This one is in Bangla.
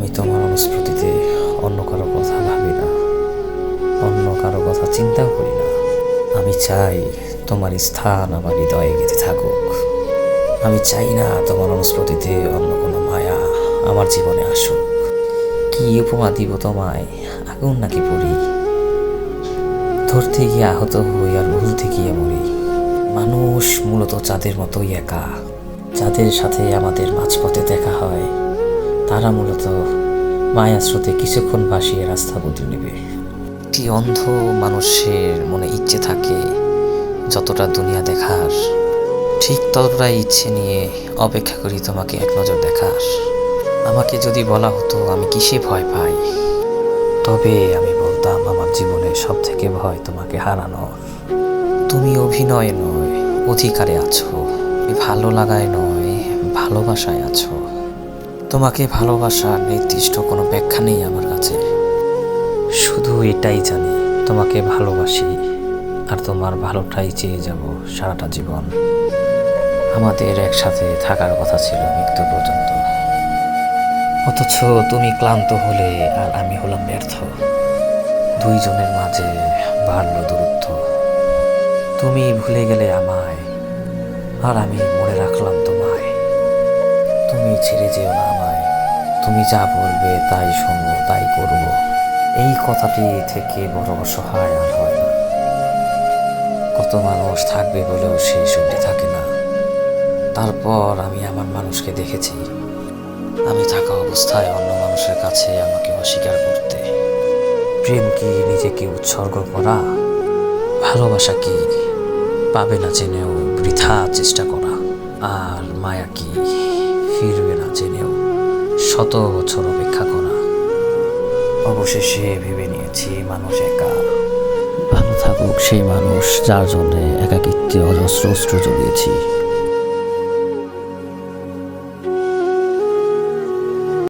আমি তোমার অনুস্মৃতিতে অন্য কারো কথা ভাবি না, অন্য কারো কথা চিন্তাও করি না। আমি চাই তোমার স্থান আমার হৃদয়ে গেঁথে থাকুক। আমি চাই না তোমার অনুস্মৃতিতে অন্য কোনো মায়া আমার জীবনে আসুক। কি উপমা দিব তোমায়, আগুন নাকি পুরি? ধরতে গিয়ে আহত হই আর ভুলতে গিয়ে মরি। মানুষ মূলত চাঁদের মতোই একা, যাদের সাথে আমাদের মাঝপথে দেখা হয় তারা মূলত মায়া স্রোতে কিছুক্ষণ ভাসিয়ে রাস্তা বদলে নেবে। একটি অন্ধ মানুষের মনে ইচ্ছে থাকে যতটা দুনিয়া দেখার, ঠিক ততটাই ইচ্ছে নিয়ে অপেক্ষা করি তোমাকে এক নজর দেখার। আমাকে যদি বলা হতো আমি কিসে ভয় পাই, তবে আমি বলতাম আমার জীবনের সব থেকে ভয় তোমাকে হারানোর। তুমি অভিনয় নয় অধিকারে আছো, ভালো লাগায় নয় ভালোবাসায় আছো। তোমাকে ভালোবাসার নির্দিষ্ট কোনো ব্যাখ্যা নেই আমার কাছে, শুধু এটাই জানি তোমাকে ভালোবাসি আর তোমার ভালোটাই চেয়ে যাব সারাটা জীবন। আমাদের একসাথে থাকার কথা ছিল মৃত্যু পর্যন্ত, অথচ তুমি ক্লান্ত হলে আর আমি হলাম ব্যর্থ। দুইজনের মাঝে বাড়ল দূরত্ব। তুমি ভুলে গেলে আমায় আর আমি মনে রাখলাম তোমায়। তুমি ছেড়ে যেও না আমায়, তুমি যা বলবে তাই শুনবো তাই করব। এই কথাটি থেকে বড় অসহায় আর হয় না। কত মানুষ থাকবে বলেও সেই সুখটি থাকে না। তারপর আমি আমার মানুষকে দেখেছি, আমি থাকা অবস্থায় অন্য মানুষের কাছে আমাকে অস্বীকার করতে। প্রেম কি নিজেকে উৎসর্গ করা? ভালোবাসা কি পাবে না জেনেও বৃথা চেষ্টা করা? আর মায়া কি ফিরবে না জেনেও শত বছর অপেক্ষা করা? অবশেষে ভেবে নিয়েছি মানুষ একা। ভালো থাকুক সেই মানুষ যার জন্য একাকিত্বে অজস্র অশ্রু জড়িয়েছি।